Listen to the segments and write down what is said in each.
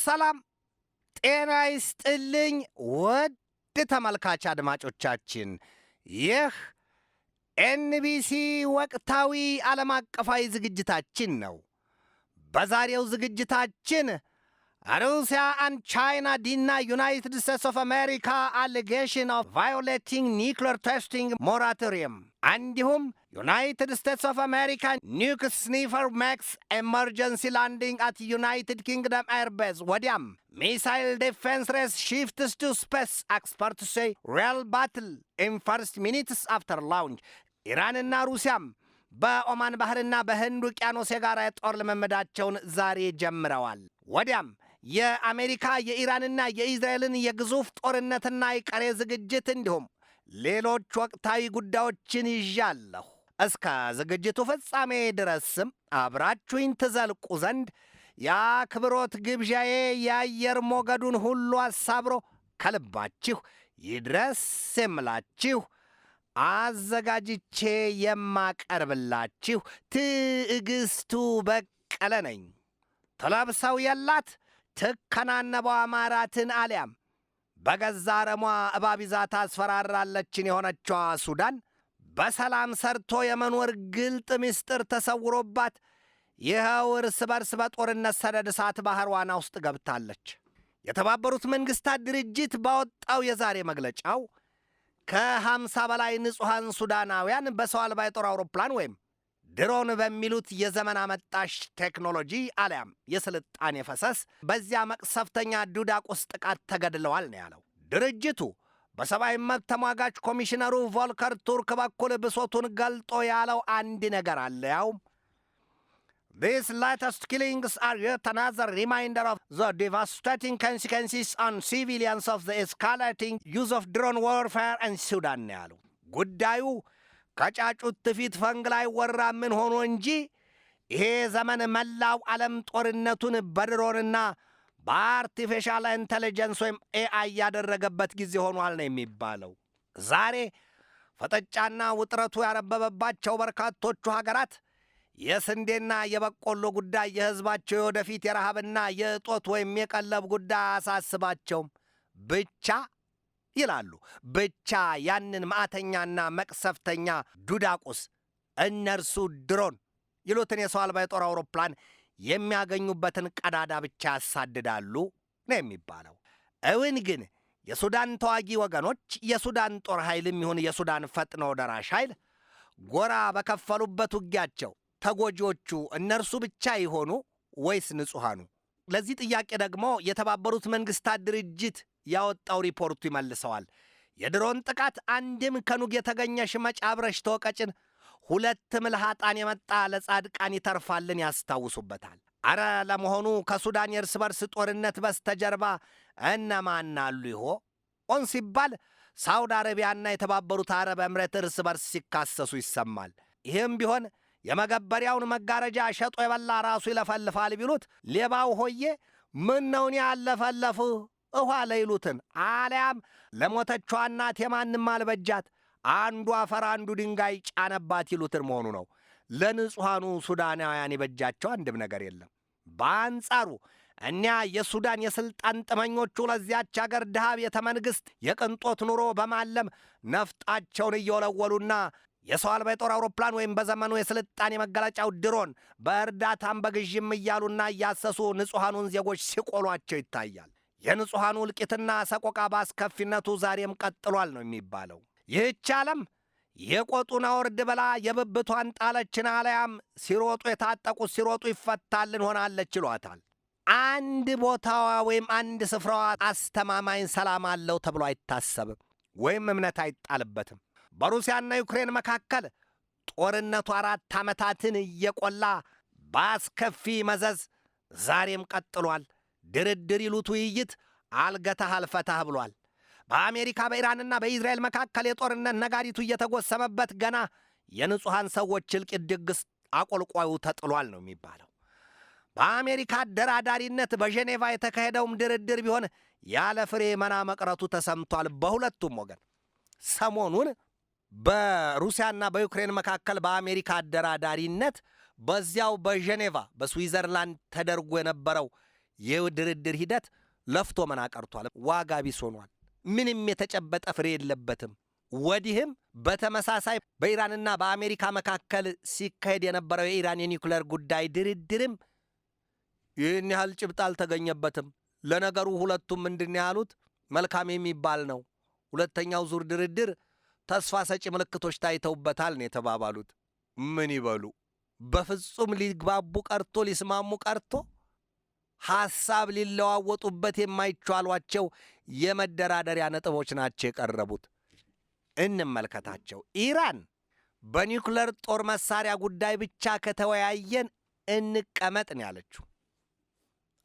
ሰላም ጤና ይስጥልኝ ውድ ተመልካች አድማጮቻችን፣ ይህ ኤንቢሲ ወቅታዊ ዓለም አቀፋዊ ዝግጅታችን ነው። በዛሬው ዝግጅታችን Russia and China deny United States of America allegation of violating nuclear testing moratorium. እንዲሁም United States of America nuke sniffer makes emergency landing at United Kingdom airbase. ወዲያም missile defense race shifts to space. Experts say real battle in first minutes after launch. ኢራንና ሩሲያም በኦማን ባህርና በህንድ ውቅያኖስ የጋራ የጦር ልምምዳቸውን ዛሬ ጀምረዋል። ወዲያም የአሜሪካ የኢራንና የእስራኤልን የግዙፍ ጦርነትና የቀሬ ዝግጅት እንዲሁም ሌሎች ወቅታዊ ጉዳዮችን ይዣለሁ። እስከ ዝግጅቱ ፍጻሜ ድረስም አብራችሁኝ ትዘልቁ ዘንድ የአክብሮት ግብዣዬ የአየር ሞገዱን ሁሉ አሳብሮ ከልባችሁ ይድረስ የምላችሁ አዘጋጅቼ የማቀርብላችሁ ትዕግስቱ በቀለ ነኝ። ተለብሰው የላት ትከናነበው አማራትን አሊያም በገዛ ረሟ እባብ ይዛ ታስፈራራለችን የሆነችዋ ሱዳን በሰላም ሰርቶ የመኖር ግልጥ ምስጢር ተሰውሮባት ይኸው እርስ በርስ በጦርነት ሰደድ እሳት ባህር ዋና ውስጥ ገብታለች። የተባበሩት መንግሥታት ድርጅት ባወጣው የዛሬ መግለጫው ከ50 በላይ ንጹሐን ሱዳናውያን በሰው አልባ የጦር አውሮፕላን ወይም ድሮን በሚሉት የዘመን አመጣሽ ቴክኖሎጂ አሊያም የስልጣኔ ፈሰስ በዚያ መቅሰፍተኛ ዱዳቁስ ጥቃት ተገድለዋል ነው ያለው። ድርጅቱ በሰብአዊ መብት ተሟጋች ኮሚሽነሩ ቮልከር ቱርክ በኩል ብሶቱን ገልጦ ያለው አንድ ነገር አለ። ያውም These latest killings are yet another reminder of the devastating consequences on civilians of the escalating use of drone warfare in Sudan ነው ያለው። ጉዳዩ ከጫጩት ፊት ፈንግ ላይ ወራ ምን ሆኖ እንጂ ይሄ ዘመን መላው ዓለም ጦርነቱን በድሮንና በአርቲፊሻል ኢንተለጀንስ ወይም ኤአይ ያደረገበት ጊዜ ሆኗል ነው የሚባለው። ዛሬ ፈጠጫና ውጥረቱ ያረበበባቸው በርካቶቹ ሀገራት የስንዴና የበቆሎ ጉዳይ የሕዝባቸው የወደፊት የረሃብና የእጦት ወይም የቀለብ ጉዳይ አሳስባቸውም ብቻ ይላሉ። ብቻ ያንን ማዕተኛና መቅሰፍተኛ ዱዳቁስ እነርሱ ድሮን ይሉትን የሰው አልባ የጦር አውሮፕላን የሚያገኙበትን ቀዳዳ ብቻ ያሳድዳሉ ነው የሚባለው። እውን ግን የሱዳን ተዋጊ ወገኖች የሱዳን ጦር ኃይልም ይሁን የሱዳን ፈጥኖ ደራሽ ኃይል ጎራ በከፈሉበት ውጊያቸው ተጎጂዎቹ እነርሱ ብቻ ይሆኑ ወይስ ንጹሐኑ? ለዚህ ጥያቄ ደግሞ የተባበሩት መንግሥታት ድርጅት ያወጣው ሪፖርቱ ይመልሰዋል። የድሮን ጥቃት አንድም ከኑግ የተገኘ ሽመጭ አብረሽ ተወቀጭን፣ ሁለት ምልሃጣን የመጣ ለጻድቃን ይተርፋልን ያስታውሱበታል። አረ ለመሆኑ ከሱዳን የእርስ በርስ ጦርነት በስተጀርባ እነማን አሉ ይሆን ሲባል ሳውዲ አረቢያና የተባበሩት አረብ ኤምሬት እርስ በርስ ሲካሰሱ ይሰማል። ይህም ቢሆን የመገበሪያውን መጋረጃ ሸጦ የበላ ራሱ ይለፈልፋል ቢሉት ሌባው ሆዬ ምን ነውን ያለፈለፍ እኋ ለይሉትን አሊያም ለሞተቿ እናት የማንም አልበጃት አንዱ አፈር አንዱ ድንጋይ ጫነባት ይሉትን መሆኑ ነው። ለንጹሐኑ ሱዳናውያን የበጃቸው አንድም ነገር የለም። በአንጻሩ እኒያ የሱዳን የሥልጣን ጥመኞቹ ለዚያች አገር ድሃ ቤተ መንግሥት የቅንጦት ኑሮ በማለም ነፍጣቸውን እየወለወሉና የሰው አልባ የጦር አውሮፕላን ወይም በዘመኑ የስልጣኔ መገለጫው ድሮን በእርዳታም በግዥም እያሉና እያሰሱ ንጹሐኑን ዜጎች ሲቆሏቸው ይታያል። የንጹሐኑ እልቂትና ሰቆቃ ባስከፊነቱ ዛሬም ቀጥሏል ነው የሚባለው። ይህች ዓለም የቆጡን አውርድ ብላ የብብቷን ጣለችን አለያም ሲሮጡ የታጠቁት ሲሮጡ ይፈታልን ሆናለች ይሏታል። አንድ ቦታዋ ወይም አንድ ስፍራዋ አስተማማኝ ሰላም አለው ተብሎ አይታሰብም ወይም እምነት አይጣልበትም። በሩሲያና ዩክሬን መካከል ጦርነቱ 4 ዓመታትን እየቆላ ባስከፊ መዘዝ ዛሬም ቀጥሏል። ድርድር ይሉት ውይይት አልገታህ አልፈታህ ብሏል። በአሜሪካ በኢራንና በእስራኤል መካከል የጦርነት ነጋሪቱ እየተጎሰመበት ገና የንጹሐን ሰዎች እልቂት ድግስ አቆልቋዩ ተጥሏል ነው የሚባለው። በአሜሪካ አደራዳሪነት በጄኔቫ የተካሄደውም ድርድር ቢሆን ያለ ፍሬ መና መቅረቱ ተሰምቷል። በሁለቱም ወገን ሰሞኑን በሩሲያና በዩክሬን መካከል በአሜሪካ አደራዳሪነት በዚያው በጄኔቫ በስዊዘርላንድ ተደርጎ የነበረው የድርድር ሂደት ለፍቶ መና ቀርቷል፣ ዋጋ ቢስ ሆኗል። ምንም የተጨበጠ ፍሬ የለበትም። ወዲህም በተመሳሳይ በኢራንና በአሜሪካ መካከል ሲካሄድ የነበረው የኢራን የኒውክሌር ጉዳይ ድርድርም ይህን ያህል ጭብጥ አልተገኘበትም። ለነገሩ ሁለቱም ምንድን ያሉት መልካም የሚባል ነው። ሁለተኛው ዙር ድርድር ተስፋ ሰጪ ምልክቶች ታይተውበታል ነው የተባባሉት። ምን ይበሉ? በፍጹም ሊግባቡ ቀርቶ ሊስማሙ ቀርቶ ሐሳብ ሊለዋወጡበት የማይቻሏቸው የመደራደሪያ ነጥቦች ናቸው የቀረቡት። እንመልከታቸው። ኢራን በኒውክሌር ጦር መሳሪያ ጉዳይ ብቻ ከተወያየን እንቀመጥ ነው ያለችው።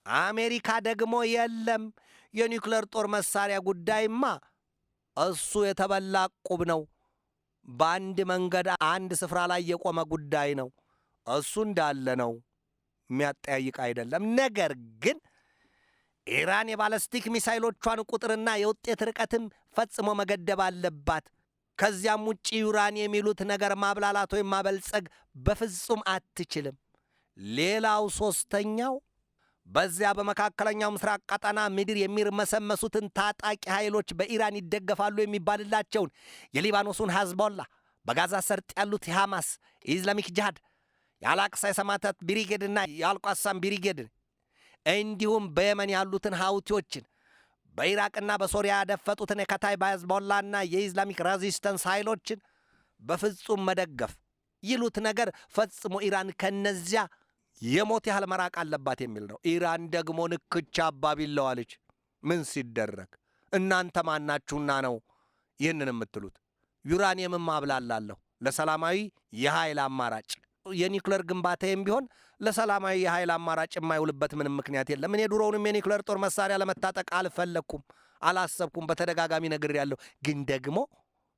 አሜሪካ ደግሞ የለም የኒውክሌር ጦር መሳሪያ ጉዳይማ እሱ የተበላ ቁብ ነው፣ በአንድ መንገድ አንድ ስፍራ ላይ የቆመ ጉዳይ ነው፣ እሱ እንዳለ ነው፣ የሚያጠያይቅ አይደለም። ነገር ግን ኢራን የባለስቲክ ሚሳይሎቿን ቁጥርና የውጤት ርቀትም ፈጽሞ መገደብ አለባት። ከዚያም ውጪ ዩራኒየም የሚሉት ነገር ማብላላት ወይም ማበልጸግ በፍጹም አትችልም። ሌላው ሦስተኛው በዚያ በመካከለኛው ምስራቅ ቀጠና ምድር የሚርመሰመሱትን ታጣቂ ኃይሎች በኢራን ይደገፋሉ የሚባልላቸውን የሊባኖሱን ሐዝቦላ፣ በጋዛ ሰርጥ ያሉት የሐማስ፣ የኢስላሚክ ጂሃድ፣ የአልአቅሳ የሰማዕታት ብሪጌድና የአልቋሳም ብሪጌድ እንዲሁም በየመን ያሉትን ሐውቲዎችን በኢራቅና በሶሪያ ያደፈጡትን የከታይባ ሐዝቦላና የኢስላሚክ ሬዚስተንስ ኃይሎችን በፍጹም መደገፍ ይሉት ነገር ፈጽሞ ኢራን ከነዚያ የሞት ያህል መራቅ አለባት የሚል ነው። ኢራን ደግሞ ንክቻ አባቢለዋለች። ምን ሲደረግ እናንተ ማናችሁና ነው ይህንን የምትሉት? ዩራኒየምም ማብላላለሁ ለሰላማዊ የኃይል አማራጭ። የኒውክሌር ግንባታም ቢሆን ለሰላማዊ የኃይል አማራጭ የማይውልበት ምንም ምክንያት የለም። እኔ ድሮውንም የኒውክሌር ጦር መሳሪያ ለመታጠቅ አልፈለግኩም፣ አላሰብኩም፣ በተደጋጋሚ ነግሬያለሁ። ግን ደግሞ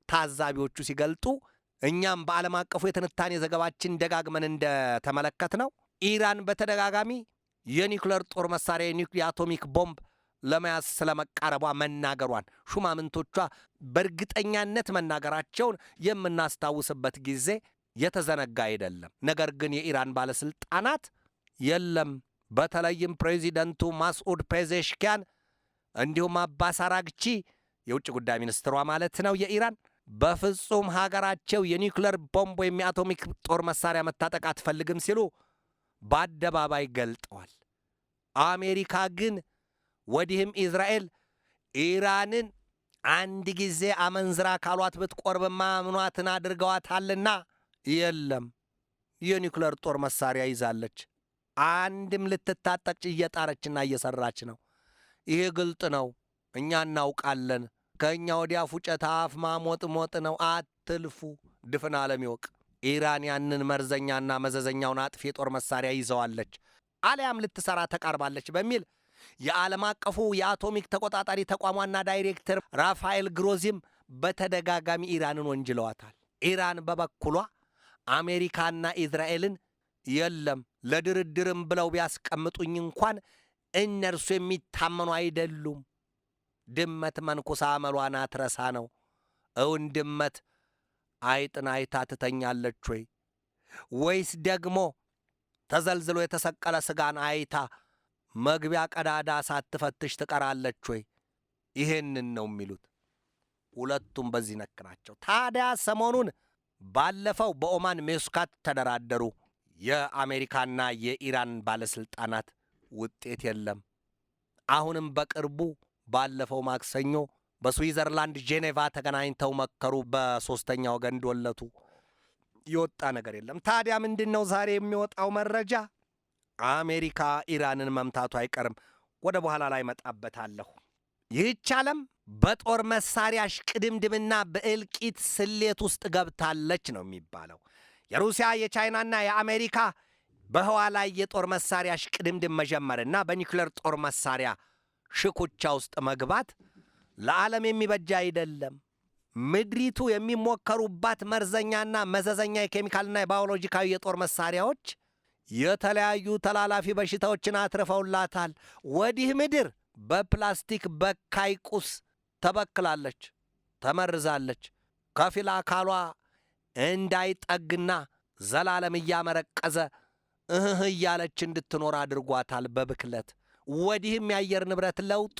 ታዛቢዎቹ ሲገልጡ እኛም በዓለም አቀፉ የትንታኔ ዘገባችን ደጋግመን እንደተመለከት ነው ኢራን በተደጋጋሚ የኒውክሌር ጦር መሳሪያ የአቶሚክ ቦምብ ለመያዝ ስለመቃረቧ መናገሯን ሹማምንቶቿ በእርግጠኛነት መናገራቸውን የምናስታውስበት ጊዜ የተዘነጋ አይደለም። ነገር ግን የኢራን ባለሥልጣናት የለም፣ በተለይም ፕሬዚደንቱ ማስዑድ ፔዜሽኪያን እንዲሁም አባስ አራግቺ የውጭ ጉዳይ ሚኒስትሯ ማለት ነው የኢራን በፍጹም ሀገራቸው የኒውክሌር ቦምብ ወይም የአቶሚክ ጦር መሳሪያ መታጠቅ አትፈልግም ሲሉ በአደባባይ ገልጠዋል። አሜሪካ ግን ወዲህም ኢዝራኤል ኢራንን አንድ ጊዜ አመንዝራ ካሏት ብትቆርብማ ምኗትን አድርገዋታልና የለም የኒውክሌር ጦር መሳሪያ ይዛለች። አንድም ልትታጠቅ እየጣረችና እየሰራች ነው። ይሄ ግልጥ ነው፣ እኛ እናውቃለን። ከእኛ ወዲያ ፉጨት አፍ ማሞጥሞጥ ነው። አትልፉ፣ ድፍን ዓለም ይወቅ። ኢራን ያንን መርዘኛና መዘዘኛውን አጥፊ የጦር መሳሪያ ይዘዋለች አሊያም ልትሰራ ተቃርባለች በሚል የዓለም አቀፉ የአቶሚክ ተቆጣጣሪ ተቋሟና ዳይሬክተር ራፋኤል ግሮዚም በተደጋጋሚ ኢራንን ወንጅለዋታል። ኢራን በበኩሏ አሜሪካና ኢዝራኤልን የለም ለድርድርም ብለው ቢያስቀምጡኝ እንኳን እነርሱ የሚታመኑ አይደሉም፣ ድመት መንኩሳ አመሏን አትረሳ ነው። እውን ድመት አይጥን አይታ ትተኛለች ወይ? ወይስ ደግሞ ተዘልዝሎ የተሰቀለ ሥጋን አይታ መግቢያ ቀዳዳ ሳትፈትሽ ትቀራለች ወይ? ይሄንን ነው የሚሉት። ሁለቱም በዚህ ነክ ናቸው። ታዲያ ሰሞኑን ባለፈው በኦማን ሜስካት ተደራደሩ የአሜሪካና የኢራን ባለሥልጣናት፣ ውጤት የለም። አሁንም በቅርቡ ባለፈው ማክሰኞ በስዊዘርላንድ ጄኔቫ ተገናኝተው መከሩ። በሦስተኛ ወገን ዶለቱ። የወጣ ነገር የለም። ታዲያ ምንድን ነው ዛሬ የሚወጣው መረጃ? አሜሪካ ኢራንን መምታቱ አይቀርም። ወደ በኋላ ላይ መጣበታለሁ። ይህች ዓለም በጦር መሳሪያ ሽቅድምድምና በእልቂት ስሌት ውስጥ ገብታለች ነው የሚባለው። የሩሲያ የቻይናና የአሜሪካ በህዋ ላይ የጦር መሳሪያ ሽቅድምድም መጀመርና በኒውክሌር ጦር መሳሪያ ሽኩቻ ውስጥ መግባት ለዓለም የሚበጃ አይደለም። ምድሪቱ የሚሞከሩባት መርዘኛና መዘዘኛ የኬሚካልና የባዮሎጂካዊ የጦር መሳሪያዎች የተለያዩ ተላላፊ በሽታዎችን አትርፈውላታል። ወዲህ ምድር በፕላስቲክ በካይ ቁስ ተበክላለች፣ ተመርዛለች። ከፊል አካሏ እንዳይጠግና ዘላለም እያመረቀዘ እህህ እያለች እንድትኖር አድርጓታል በብክለት። ወዲህም የአየር ንብረት ለውጡ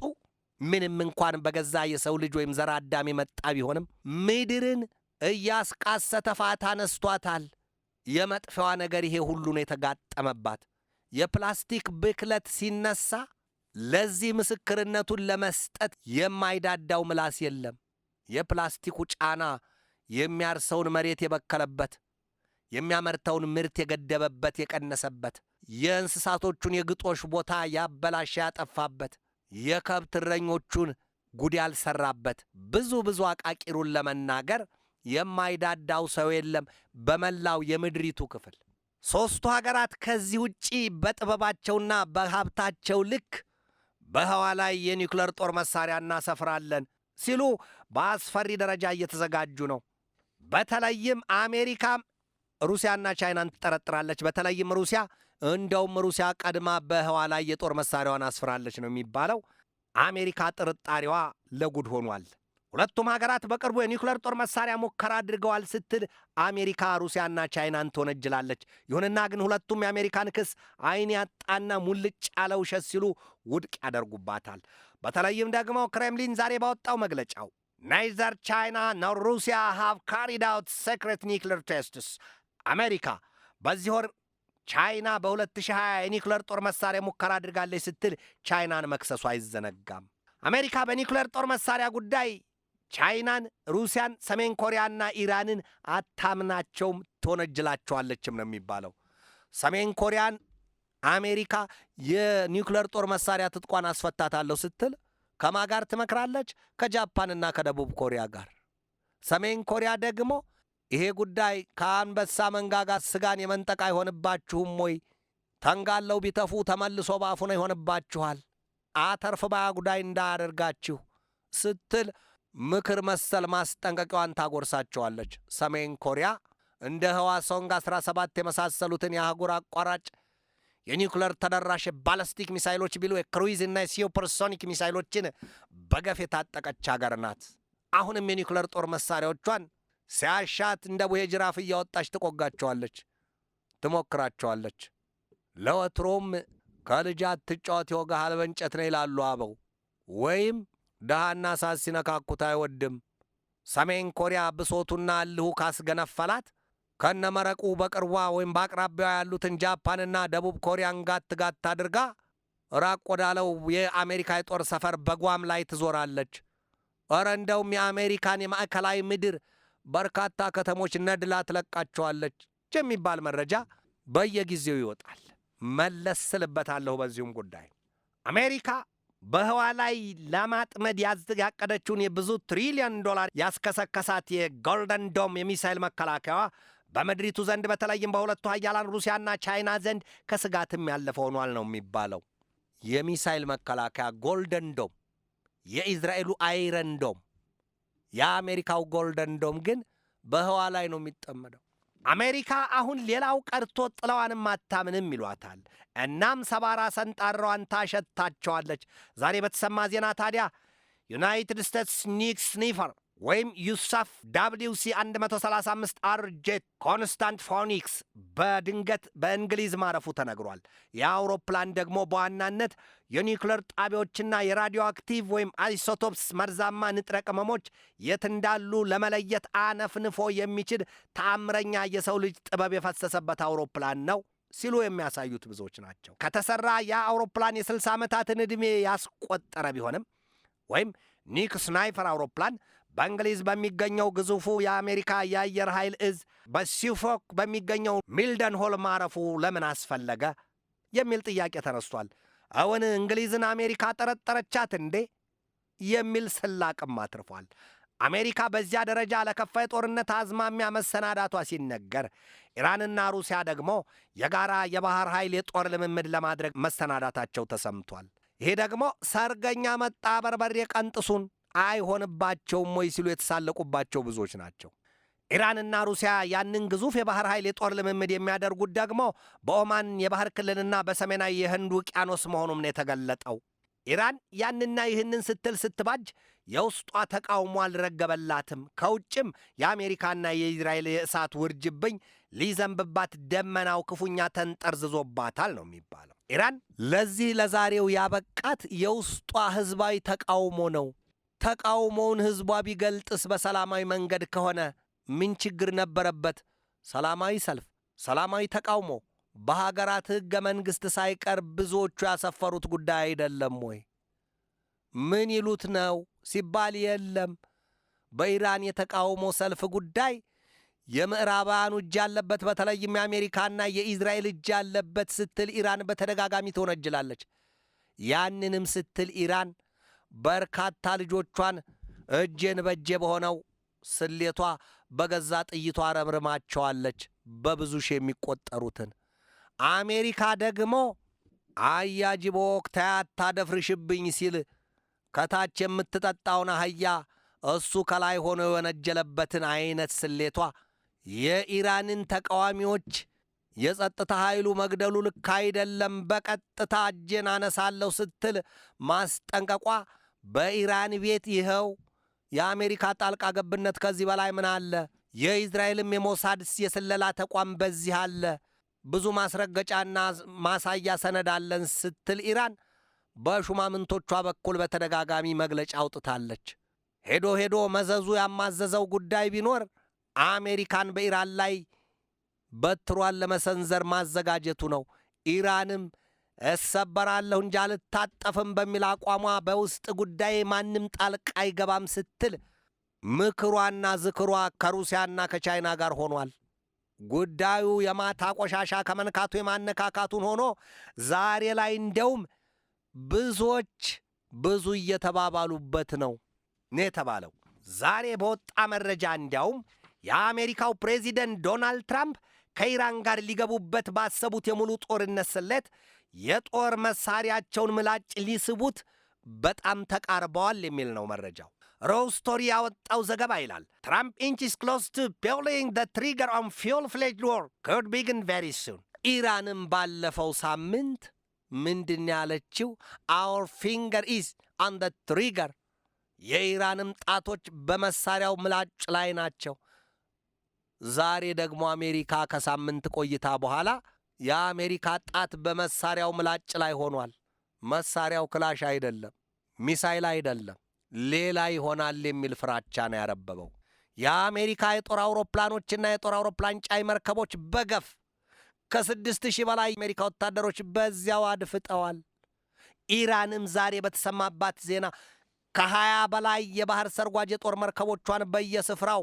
ምንም እንኳን በገዛ የሰው ልጅ ወይም ዘር አዳም የመጣ ቢሆንም ምድርን እያስቃሰተ ፋታ ነስቷታል። የመጥፊያዋ ነገር ይሄ ሁሉ ነው የተጋጠመባት። የፕላስቲክ ብክለት ሲነሳ ለዚህ ምስክርነቱን ለመስጠት የማይዳዳው ምላስ የለም። የፕላስቲኩ ጫና የሚያርሰውን መሬት የበከለበት፣ የሚያመርተውን ምርት የገደበበት፣ የቀነሰበት፣ የእንስሳቶቹን የግጦሽ ቦታ ያበላሸ ያጠፋበት፣ የከብት እረኞቹን ጉድ ያልሰራበት፣ ብዙ አቃቂሩን ለመናገር የማይዳዳው ሰው የለም በመላው የምድሪቱ ክፍል። ሦስቱ ሀገራት ከዚህ ውጪ በጥበባቸውና በሀብታቸው ልክ በህዋ ላይ የኒውክለር ጦር መሳሪያ እናሰፍራለን ሲሉ በአስፈሪ ደረጃ እየተዘጋጁ ነው። በተለይም አሜሪካም ሩሲያና ቻይናን ትጠረጥራለች። በተለይም ሩሲያ እንደውም ሩሲያ ቀድማ በህዋ ላይ የጦር መሳሪያዋን አስፍራለች ነው የሚባለው። አሜሪካ ጥርጣሬዋ ለጉድ ሆኗል። ሁለቱም ሀገራት በቅርቡ የኒውክለር ጦር መሳሪያ ሙከራ አድርገዋል ስትል አሜሪካ ሩሲያና ቻይናን ትወነጅላለች። ይሁንና ግን ሁለቱም የአሜሪካን ክስ ዓይን ያጣና ሙልጭ ያለ ውሸት ሲሉ ውድቅ ያደርጉባታል። በተለይም ደግሞ ክሬምሊን ዛሬ ባወጣው መግለጫው ናይዘር ቻይና ኖር ሩሲያ ሃቭ ካሪድ አውት ሴክሬት ኒውክለር ቴስትስ፣ አሜሪካ በዚህ ወር ቻይና በ2020 የኒውክለር ጦር መሳሪያ ሙከራ አድርጋለች ስትል ቻይናን መክሰሱ አይዘነጋም። አሜሪካ በኒውክለር ጦር መሳሪያ ጉዳይ ቻይናን፣ ሩሲያን፣ ሰሜን ኮሪያና ኢራንን አታምናቸውም፣ ትወነጅላቸዋለችም ነው የሚባለው። ሰሜን ኮሪያን አሜሪካ የኒውክለር ጦር መሳሪያ ትጥቋን አስፈታታለሁ ስትል ከማ ጋር ትመክራለች? ከጃፓንና ከደቡብ ኮሪያ ጋር። ሰሜን ኮሪያ ደግሞ ይሄ ጉዳይ ከአንበሳ መንጋጋ ስጋን የመንጠቅ አይሆንባችሁም ወይ? ተንጋለው ቢተፉ ተመልሶ ባፉነ ይሆንባችኋል፣ አተርፍ ባያ ጉዳይ እንዳያደርጋችሁ ስትል ምክር መሰል ማስጠንቀቂያዋን ታጎርሳቸዋለች። ሰሜን ኮሪያ እንደ ህዋሶንግ 17 የመሳሰሉትን የአህጉር አቋራጭ የኒውክለር ተደራሽ ባላስቲክ ሚሳይሎች ቢሉ የክሩይዝና የሱፐርሶኒክ ሚሳይሎችን በገፍ የታጠቀች አገር ናት። አሁንም የኒውክለር ጦር መሳሪያዎቿን ሲያሻት እንደ ቡሄ ጅራፍ እያወጣች ትቆጋቸዋለች፣ ትሞክራቸዋለች። ለወትሮም ከልጅ አትጫወት ይወጋሃል በእንጨት ነው ይላሉ አበው። ወይም ደሃና ሳት ሲነካኩት አይወድም። ሰሜን ኮሪያ ብሶቱና እልሁ ካስገነፈላት ከነመረቁ በቅርቧ ወይም በአቅራቢያዋ ያሉትን ጃፓንና ደቡብ ኮሪያን ጋት አድርጋ ራቅ ወዳለው የአሜሪካ የጦር ሰፈር በጓም ላይ ትዞራለች። ኧረ እንደውም የአሜሪካን የማዕከላዊ ምድር በርካታ ከተሞች ነድላ ትለቃቸዋለች የሚባል መረጃ በየጊዜው ይወጣል። መለስ ስልበታለሁ በዚሁም ጉዳይ። አሜሪካ በህዋ ላይ ለማጥመድ ያቀደችውን የብዙ ትሪሊዮን ዶላር ያስከሰከሳት የጎልደን ዶም የሚሳይል መከላከያዋ በምድሪቱ ዘንድ በተለይም በሁለቱ ሀያላን ሩሲያና ቻይና ዘንድ ከስጋትም ያለፈ ሆኗል ነው የሚባለው። የሚሳይል መከላከያ ጎልደን ዶም፣ የኢዝራኤሉ አይረን ዶም፣ የአሜሪካው ጎልደን ዶም ግን በህዋ ላይ ነው የሚጠመደው። አሜሪካ አሁን ሌላው ቀርቶ ጥለዋንም አታምንም ይሏታል። እናም ሰባራ ሰንጣራዋን ታሸታቸዋለች። ዛሬ በተሰማ ዜና ታዲያ ዩናይትድ ስቴትስ ኒክ ስኒፈር ወይም ዩሳፍ WC 135 ጄት ኮንስታንት ፎኒክስ በድንገት በእንግሊዝ ማረፉ ተነግሯል። የአውሮፕላን ደግሞ በዋናነት የኒውክለር ጣቢያዎችና የራዲዮ አክቲቭ ወይም አይሶቶፕስ መርዛማ ንጥረ ቅመሞች የት እንዳሉ ለመለየት አነፍንፎ የሚችል ተአምረኛ የሰው ልጅ ጥበብ የፈሰሰበት አውሮፕላን ነው ሲሉ የሚያሳዩት ብዙዎች ናቸው። ከተሰራ የአውሮፕላን የ60 ዓመታትን ዕድሜ ያስቆጠረ ቢሆንም ወይም ኒክ ስናይፈር አውሮፕላን በእንግሊዝ በሚገኘው ግዙፉ የአሜሪካ የአየር ኃይል እዝ በሲውፎክ በሚገኘው ሚልደን ሆል ማረፉ ለምን አስፈለገ የሚል ጥያቄ ተነስቷል። አሁን እንግሊዝን አሜሪካ ጠረጠረቻት እንዴ የሚል ስላቅም አትርፏል። አሜሪካ በዚያ ደረጃ ለከፋ የጦርነት አዝማሚያ መሰናዳቷ ሲነገር፣ ኢራንና ሩሲያ ደግሞ የጋራ የባህር ኃይል የጦር ልምምድ ለማድረግ መሰናዳታቸው ተሰምቷል። ይሄ ደግሞ ሰርገኛ መጣ በርበሬ ቀንጥሱን አይሆንባቸውም ወይ ሲሉ የተሳለቁባቸው ብዙዎች ናቸው። ኢራንና ሩሲያ ያንን ግዙፍ የባህር ኃይል የጦር ልምምድ የሚያደርጉት ደግሞ በኦማን የባህር ክልልና በሰሜናዊ የህንድ ውቅያኖስ መሆኑም ነው የተገለጠው። ኢራን ያንና ይህንን ስትል ስትባጅ የውስጧ ተቃውሞ አልረገበላትም። ከውጭም የአሜሪካና የኢዝራኤል የእሳት ውርጅብኝ ሊዘንብባት ደመናው ክፉኛ ተንጠርዝዞባታል ነው የሚባለው። ኢራን ለዚህ ለዛሬው ያበቃት የውስጧ ሕዝባዊ ተቃውሞ ነው። ተቃውሞውን ሕዝቧ ቢገልጥስ በሰላማዊ መንገድ ከሆነ ምን ችግር ነበረበት? ሰላማዊ ሰልፍ፣ ሰላማዊ ተቃውሞ በሀገራት ሕገ መንግሥት ሳይቀር ብዙዎቹ ያሰፈሩት ጉዳይ አይደለም ወይ? ምን ይሉት ነው ሲባል የለም። በኢራን የተቃውሞ ሰልፍ ጉዳይ የምዕራባውያኑ እጅ ያለበት፣ በተለይም የአሜሪካና የኢዝራኤል እጅ ያለበት ስትል ኢራን በተደጋጋሚ ትወነጅላለች። ያንንም ስትል ኢራን በርካታ ልጆቿን እጄን በጄ በሆነው ስሌቷ በገዛ ጥይቷ ረምርማቸዋለች፣ በብዙ ሺህ የሚቆጠሩትን። አሜሪካ ደግሞ አያጅቦ ወቅታያ አታደፍርሽብኝ ሲል ከታች የምትጠጣውን አህያ እሱ ከላይ ሆኖ የወነጀለበትን አይነት ስሌቷ የኢራንን ተቃዋሚዎች የጸጥታ ኃይሉ መግደሉ ልክ አይደለም፣ በቀጥታ እጄን አነሳለሁ ስትል ማስጠንቀቋ በኢራን ቤት ይኸው የአሜሪካ ጣልቃ ገብነት ከዚህ በላይ ምን አለ? የኢዝራኤልም የሞሳድ የስለላ ተቋም በዚህ አለ፣ ብዙ ማስረገጫና ማሳያ ሰነድ አለን ስትል ኢራን በሹማምንቶቿ በኩል በተደጋጋሚ መግለጫ አውጥታለች። ሄዶ ሄዶ መዘዙ ያማዘዘው ጉዳይ ቢኖር አሜሪካን በኢራን ላይ በትሯን ለመሰንዘር ማዘጋጀቱ ነው። ኢራንም እሰበራለሁ እንጂ አልታጠፍም በሚል አቋሟ በውስጥ ጉዳይ ማንም ጣልቃ አይገባም ስትል ምክሯና ዝክሯ ከሩሲያና ከቻይና ጋር ሆኗል። ጉዳዩ የማታ ቆሻሻ ከመንካቱ የማነካካቱን ሆኖ ዛሬ ላይ እንደውም ብዙዎች ብዙ እየተባባሉበት ነው የተባለው። ዛሬ በወጣ መረጃ እንዲያውም የአሜሪካው ፕሬዚደንት ዶናልድ ትራምፕ ከኢራን ጋር ሊገቡበት ባሰቡት የሙሉ ጦርነት ስሌት የጦር መሳሪያቸውን ምላጭ ሊስቡት በጣም ተቃርበዋል የሚል ነው መረጃው። ሮው ስቶሪ ያወጣው ዘገባ ይላል ትራምፕ ኢንችስ ክሎስ ቱ ፑሊንግ ዘ ትሪገር ኦን ፉል ፍሌጅድ ዎር ኩድ ቢጊን ቬሪ ሱን። ኢራንም ባለፈው ሳምንት ምንድን ያለችው? አወር ፊንገር ኢዝ ኦን ዘ ትሪገር፣ የኢራንም ጣቶች በመሳሪያው ምላጭ ላይ ናቸው። ዛሬ ደግሞ አሜሪካ ከሳምንት ቆይታ በኋላ የአሜሪካ ጣት በመሳሪያው ምላጭ ላይ ሆኗል። መሳሪያው ክላሽ አይደለም፣ ሚሳይል አይደለም፣ ሌላ ይሆናል የሚል ፍራቻ ነው ያረበበው። የአሜሪካ የጦር አውሮፕላኖችና የጦር አውሮፕላን ጫይ መርከቦች በገፍ ከ6,000 በላይ የአሜሪካ ወታደሮች በዚያው አድፍጠዋል። ኢራንም ዛሬ በተሰማባት ዜና ከ20 በላይ የባህር ሰርጓጅ የጦር መርከቦቿን በየስፍራው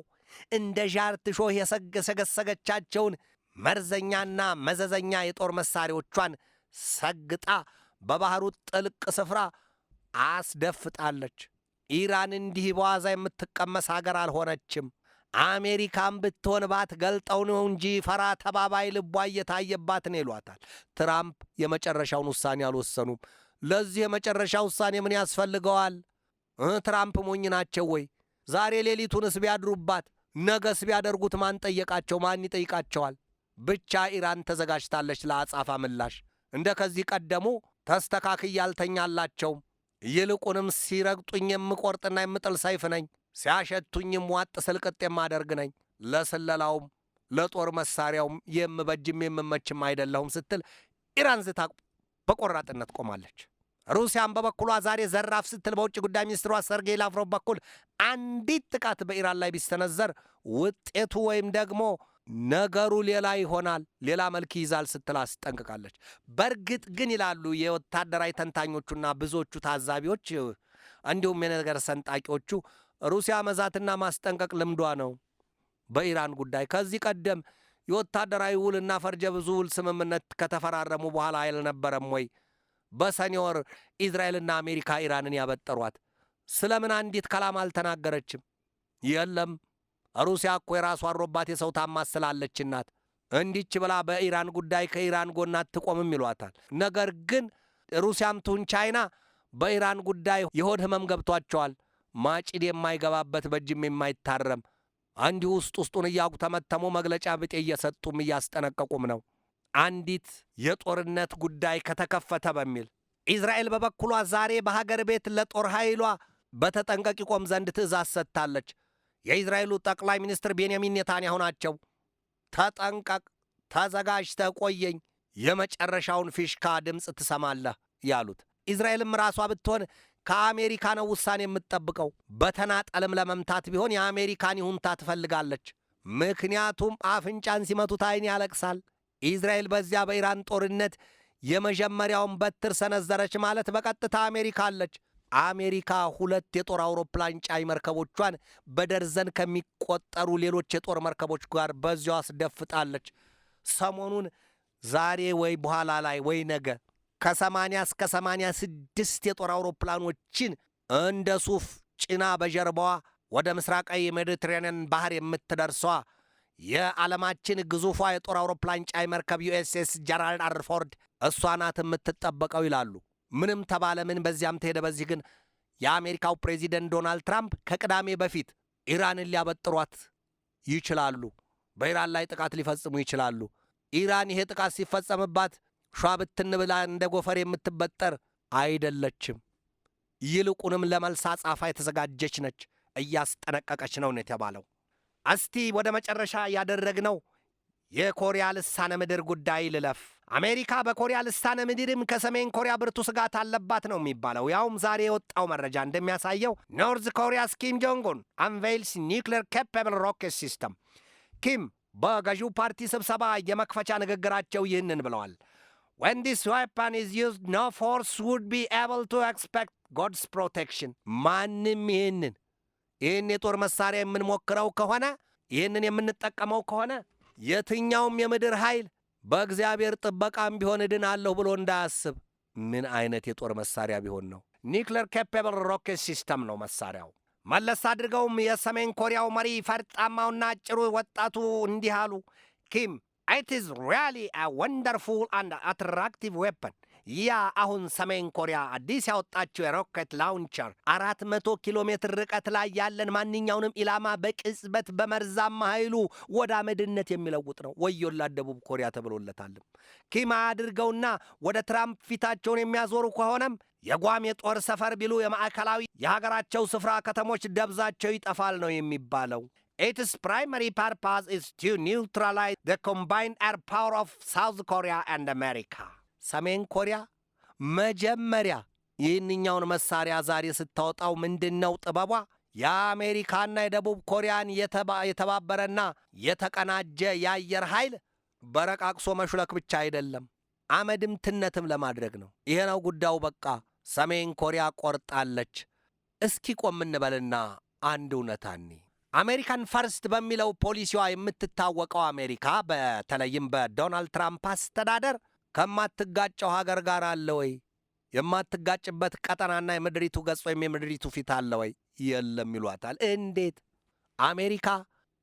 እንደ ዣርት ሾህ የሰገሰገቻቸውን መርዘኛና መዘዘኛ የጦር መሳሪያዎቿን ሰግጣ በባህሩ ጥልቅ ስፍራ አስደፍጣለች። ኢራን እንዲህ በዋዛ የምትቀመስ ሀገር አልሆነችም። አሜሪካን ብትሆን ባትገልጠው ነው እንጂ ፈራ ተባባይ ልቧ እየታየባት ነው ይሏታል። ትራምፕ የመጨረሻውን ውሳኔ አልወሰኑም። ለዚህ የመጨረሻ ውሳኔ ምን ያስፈልገዋል? ትራምፕ ሞኝ ናቸው ወይ? ዛሬ ሌሊቱንስ ቢያድሩባት ነገስ ቢያደርጉት ማን ጠየቃቸው? ማን ይጠይቃቸዋል? ብቻ ኢራን ተዘጋጅታለች ለአጻፋ ምላሽ። እንደ ከዚህ ቀደሙ ተስተካክዬ አልተኛላቸውም። ይልቁንም ሲረግጡኝ የምቆርጥና የምጥል ሰይፍ ነኝ፣ ሲያሸቱኝም ዋጥ ስልቅጥ የማደርግ ነኝ፣ ለስለላውም ለጦር መሳሪያውም የምበጅም የምመችም አይደለሁም ስትል ኢራን ዝታ በቆራጥነት ቆማለች። ሩሲያን በበኩሏ ዛሬ ዘራፍ ስትል በውጭ ጉዳይ ሚኒስትሯ ሰርጌይ ላቭሮቭ በኩል አንዲት ጥቃት በኢራን ላይ ቢሰነዘር ውጤቱ ወይም ደግሞ ነገሩ ሌላ ይሆናል፣ ሌላ መልክ ይዛል ስትል አስጠንቅቃለች። በእርግጥ ግን ይላሉ የወታደራዊ ተንታኞቹና ብዙዎቹ ታዛቢዎች እንዲሁም የነገር ሰንጣቂዎቹ ሩሲያ መዛትና ማስጠንቀቅ ልምዷ ነው። በኢራን ጉዳይ ከዚህ ቀደም የወታደራዊ ውልና ፈርጀ ብዙ ውል ስምምነት ከተፈራረሙ በኋላ አልነበረም ወይ በሰኔ ወር ኢዝራኤልና አሜሪካ ኢራንን ያበጠሯት? ስለምን አንዲት ከላም አልተናገረችም? የለም ሩሲያ እኮ የራሷ አሮባት የሰው ታማስላለችናት እንዲች ብላ በኢራን ጉዳይ ከኢራን ጎን አትቆምም ይሏታል። ነገር ግን ሩሲያም ትሁን ቻይና በኢራን ጉዳይ የሆድ ህመም ገብቷቸዋል። ማጭድ የማይገባበት በእጅም የማይታረም እንዲሁ ውስጡን እያጉተመተሙ መግለጫ ብጤ እየሰጡም እያስጠነቀቁም ነው። አንዲት የጦርነት ጉዳይ ከተከፈተ በሚል ኢዝራኤል በበኩሏ ዛሬ በሀገር ቤት ለጦር ኃይሏ በተጠንቀቅ ይቆም ዘንድ ትእዛዝ ሰጥታለች። የኢዝራኤሉ ጠቅላይ ሚኒስትር ቤንያሚን ኔታንያሁ ናቸው። ተጠንቀቅ፣ ተዘጋጅተህ ቆየኝ፣ የመጨረሻውን ፊሽካ ድምፅ ትሰማለህ ያሉት። እስራኤልም ራሷ ብትሆን ከአሜሪካ ነው ውሳኔ የምትጠብቀው። በተናጠልም ለመምታት ቢሆን የአሜሪካን ይሁንታ ትፈልጋለች። ምክንያቱም አፍንጫን ሲመቱት ዓይን ያለቅሳል። እስራኤል በዚያ በኢራን ጦርነት የመጀመሪያውን በትር ሰነዘረች ማለት በቀጥታ አሜሪካ አለች። አሜሪካ 2 የጦር አውሮፕላን ጫኝ መርከቦቿን በደርዘን ከሚቆጠሩ ሌሎች የጦር መርከቦች ጋር በዚያው አስደፍጣለች። ሰሞኑን ዛሬ ወይ በኋላ ላይ ወይ ነገ ከ80 እስከ 86 የጦር አውሮፕላኖችን እንደ ሱፍ ጭና በጀርባዋ ወደ ምስራቃዊ ሜዲትራኒያን ባህር የምትደርሷ የዓለማችን ግዙፏ የጦር አውሮፕላን ጫኝ መርከብ ዩኤስኤስ ጀራልድ አር ፎርድ እሷ ናት የምትጠበቀው ይላሉ። ምንም ተባለ ምን በዚያም ተሄደ በዚህ ግን የአሜሪካው ፕሬዚደንት ዶናልድ ትራምፕ ከቅዳሜ በፊት ኢራንን ሊያበጥሯት ይችላሉ። በኢራን ላይ ጥቃት ሊፈጽሙ ይችላሉ። ኢራን ይሄ ጥቃት ሲፈጸምባት ሿ ብትን ብላ እንደ ጎፈር የምትበጠር አይደለችም። ይልቁንም ለመልስ አጻፋ የተዘጋጀች ነች። እያስጠነቀቀች ነው የተባለው። እስቲ ወደ መጨረሻ ያደረግነው የኮሪያ ልሳነ ምድር ጉዳይ ልለፍ። አሜሪካ በኮሪያ ልሳነ ምድርም ከሰሜን ኮሪያ ብርቱ ስጋት አለባት ነው የሚባለው። ያውም ዛሬ የወጣው መረጃ እንደሚያሳየው ኖርዝ ኮሪያስ ኪም ጆንግ ኡን አንቬይልስ ኒውክሌር ካፓብል ሮኬት ሲስተም። ኪም በገዢው ፓርቲ ስብሰባ የመክፈቻ ንግግራቸው ይህንን ብለዋል። When this weapon is used, no force would be able to expect God's protection. ማንም ይህን የጦር መሳሪያ የምንሞክረው ከሆነ ይህንን የምንጠቀመው ከሆነ የትኛውም የምድር ኃይል በእግዚአብሔር ጥበቃም ቢሆን እድናለሁ ብሎ እንዳያስብ። ምን አይነት የጦር መሳሪያ ቢሆን ነው? ኒውክሌር ካፓብል ሮኬት ሲስተም ነው መሳሪያው። መለስ አድርገውም የሰሜን ኮሪያው መሪ ፈርጣማውና አጭሩ ወጣቱ እንዲህ አሉ። ኪም It is really a wonderful and attractive weapon. ያ አሁን ሰሜን ኮሪያ አዲስ ያወጣችው የሮኬት ላውንቸር 400 ኪሎ ሜትር ርቀት ላይ ያለን ማንኛውንም ኢላማ በቅጽበት በመርዛማ ኃይሉ ወደ አመድነት የሚለውጥ ነው። ወዮላት ደቡብ ኮሪያ ተብሎለታልም። ኪም አድርገውና ወደ ትራምፕ ፊታቸውን የሚያዞሩ ከሆነም የጓም የጦር ሰፈር ቢሉ የማዕከላዊ የሀገራቸው ስፍራ ከተሞች ደብዛቸው ይጠፋል ነው የሚባለው። Its primary purpose is to neutralize the combined air power of South Korea and America. ሰሜን ኮሪያ መጀመሪያ ይህንኛውን መሳሪያ ዛሬ ስታወጣው ምንድነው ጥበቧ? የአሜሪካና የደቡብ ኮሪያን የተባበረና የተቀናጀ የአየር ኃይል በረቃቅሶ መሹለክ ብቻ አይደለም፣ አመድም ትነትም ለማድረግ ነው። ይሄ ነው ጉዳዩ። በቃ ሰሜን ኮሪያ ቆርጣለች። እስኪ ቆም እንበልና አንድ እውነታኒ አሜሪካን ፈርስት በሚለው ፖሊሲዋ የምትታወቀው አሜሪካ በተለይም በዶናልድ ትራምፕ አስተዳደር ከማትጋጨው ሀገር ጋር አለ ወይ? የማትጋጭበት ቀጠናና የምድሪቱ ገጽ ወይም የምድሪቱ ፊት አለ ወይ? የለም ይሏታል። እንዴት? አሜሪካ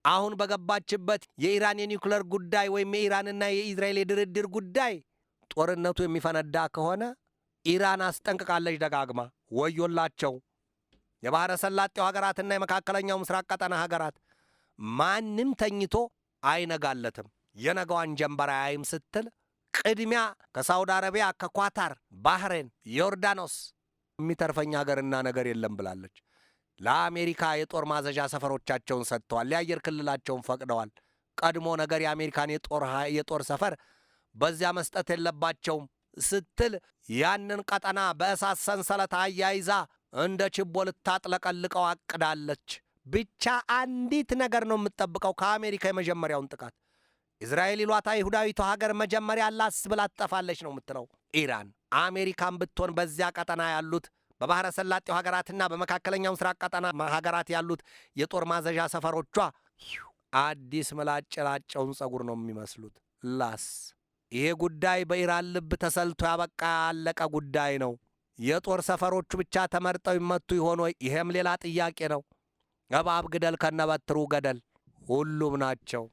አሁን በገባችበት የኢራን የኒውክሌር ጉዳይ ወይም የኢራንና የኢዝራኤል የድርድር ጉዳይ ጦርነቱ የሚፈነዳ ከሆነ ኢራን አስጠንቅቃለች ደጋግማ። ወዮላቸው የባሕረ ሰላጤው ሀገራትና የመካከለኛው ምስራቅ ቀጠና ሀገራት። ማንም ተኝቶ አይነጋለትም፣ የነገዋን ጀንበር አያይም ስትል ቅድሚያ ከሳውዲ አረቢያ፣ ከኳታር፣ ባህሬን፣ ዮርዳኖስ የሚተርፈኝ ሀገርና ነገር የለም ብላለች። ለአሜሪካ የጦር ማዘዣ ሰፈሮቻቸውን ሰጥተዋል፣ የአየር ክልላቸውን ፈቅደዋል። ቀድሞ ነገር የአሜሪካን የጦር ሰፈር በዚያ መስጠት የለባቸውም ስትል ያንን ቀጠና በእሳት ሰንሰለት አያይዛ እንደ ችቦ ልታጥለቀልቀው አቅዳለች። ብቻ አንዲት ነገር ነው የምትጠብቀው ከአሜሪካ የመጀመሪያውን ጥቃት። እስራኤል ይሏታ ይሁዳዊቷ ሀገር መጀመሪያ ላስ ብላ ትጠፋለች ነው የምትለው ኢራን። አሜሪካን ብትሆን በዚያ ቀጠና ያሉት በባሕረ ሰላጤው ሀገራትና በመካከለኛው ምስራቅ ቀጠና ሀገራት ያሉት የጦር ማዘዣ ሰፈሮቿ አዲስ ምላጭ ላጨውን ጸጉር ነው የሚመስሉት ላስ። ይሄ ጉዳይ በኢራን ልብ ተሰልቶ ያበቃ ያለቀ ጉዳይ ነው። የጦር ሰፈሮቹ ብቻ ተመርጠው ይመቱ ይሆን ወይ? ይሄም ሌላ ጥያቄ ነው። እባብ ግደል ከነበትሩ ገደል ሁሉም ናቸው።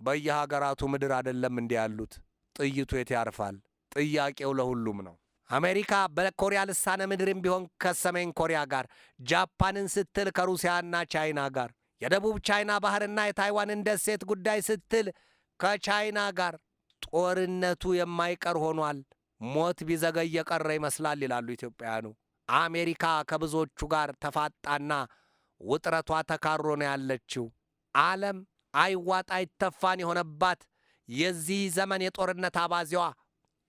በየሀገራቱ ምድር አይደለም እንዲህ ያሉት። ጥይቱ የት ያርፋል? ጥያቄው ለሁሉም ነው። አሜሪካ በኮሪያ ልሳነ ምድርም ቢሆን ከሰሜን ኮሪያ ጋር፣ ጃፓንን ስትል ከሩሲያና ቻይና ጋር፣ የደቡብ ቻይና ባህርና የታይዋንን ደሴት ጉዳይ ስትል ከቻይና ጋር ጦርነቱ የማይቀር ሆኗል። ሞት ቢዘገይ የቀረ ይመስላል ይላሉ ኢትዮጵያውያኑ። አሜሪካ ከብዙዎቹ ጋር ተፋጣና ውጥረቷ ተካሮ ነው ያለችው። ዓለም አይዋጥ አይተፋን የሆነባት የዚህ ዘመን የጦርነት አባዜዋ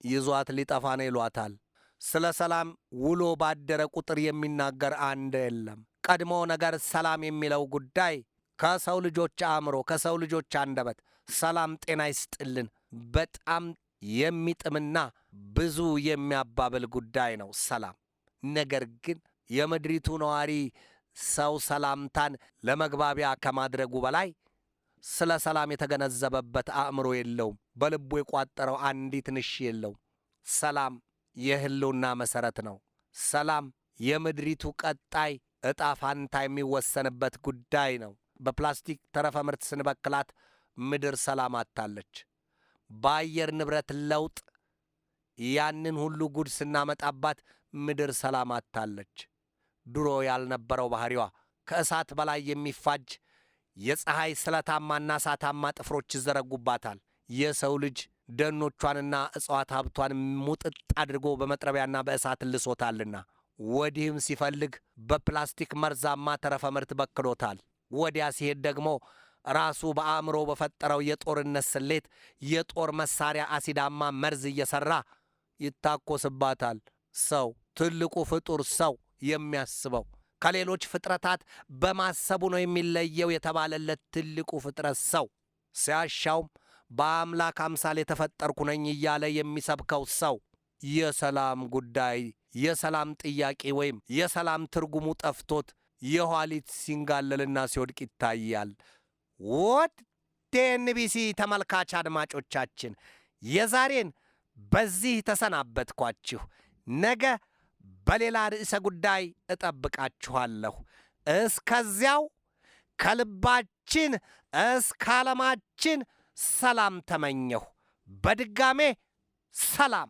ይዟት ሊጠፋ ነው ይሏታል። ስለ ሰላም ውሎ ባደረ ቁጥር የሚናገር አንድ የለም። ቀድሞ ነገር ሰላም የሚለው ጉዳይ ከሰው ልጆች አእምሮ፣ ከሰው ልጆች አንደበት ሰላም ጤና ይስጥልን በጣም የሚጥምና ብዙ የሚያባብል ጉዳይ ነው ሰላም። ነገር ግን የምድሪቱ ነዋሪ ሰው ሰላምታን ለመግባቢያ ከማድረጉ በላይ ስለ ሰላም የተገነዘበበት አእምሮ የለውም። በልቡ የቋጠረው አንዲት ንሽ የለውም። ሰላም የህልውና መሠረት ነው። ሰላም የምድሪቱ ቀጣይ ዕጣ ፋንታ የሚወሰንበት ጉዳይ ነው። በፕላስቲክ ተረፈ ምርት ስንበክላት ምድር ሰላም አጥታለች። በአየር ንብረት ለውጥ ያንን ሁሉ ጉድ ስናመጣባት ምድር ሰላም አጥታለች። ድሮ ያልነበረው ባህሪዋ ከእሳት በላይ የሚፋጅ የፀሐይ ስለታማና እሳታማ ጥፍሮች ይዘረጉባታል። የሰው ልጅ ደኖቿንና እጽዋት ሀብቷን ሙጥጥ አድርጎ በመጥረቢያና በእሳት ልሶታልና ወዲህም ሲፈልግ በፕላስቲክ መርዛማ ተረፈ ምርት በክሎታል። ወዲያ ሲሄድ ደግሞ ራሱ በአእምሮ በፈጠረው የጦርነት ስሌት የጦር መሳሪያ አሲዳማ መርዝ እየሠራ ይታኮስባታል። ሰው ትልቁ ፍጡር ሰው የሚያስበው ከሌሎች ፍጥረታት በማሰቡ ነው የሚለየው የተባለለት ትልቁ ፍጥረት ሰው ሲያሻውም በአምላክ አምሳል የተፈጠርኩ ነኝ እያለ የሚሰብከው ሰው የሰላም ጉዳይ፣ የሰላም ጥያቄ ወይም የሰላም ትርጉሙ ጠፍቶት የኋሊት ሲንጋለልና ሲወድቅ ይታያል። ወድ ኤንቢሲ ተመልካች አድማጮቻችን የዛሬን በዚህ ተሰናበትኳችሁ። ነገ በሌላ ርዕሰ ጉዳይ እጠብቃችኋለሁ። እስከዚያው ከልባችን እስከ ዓለማችን ሰላም ተመኘሁ። በድጋሜ ሰላም።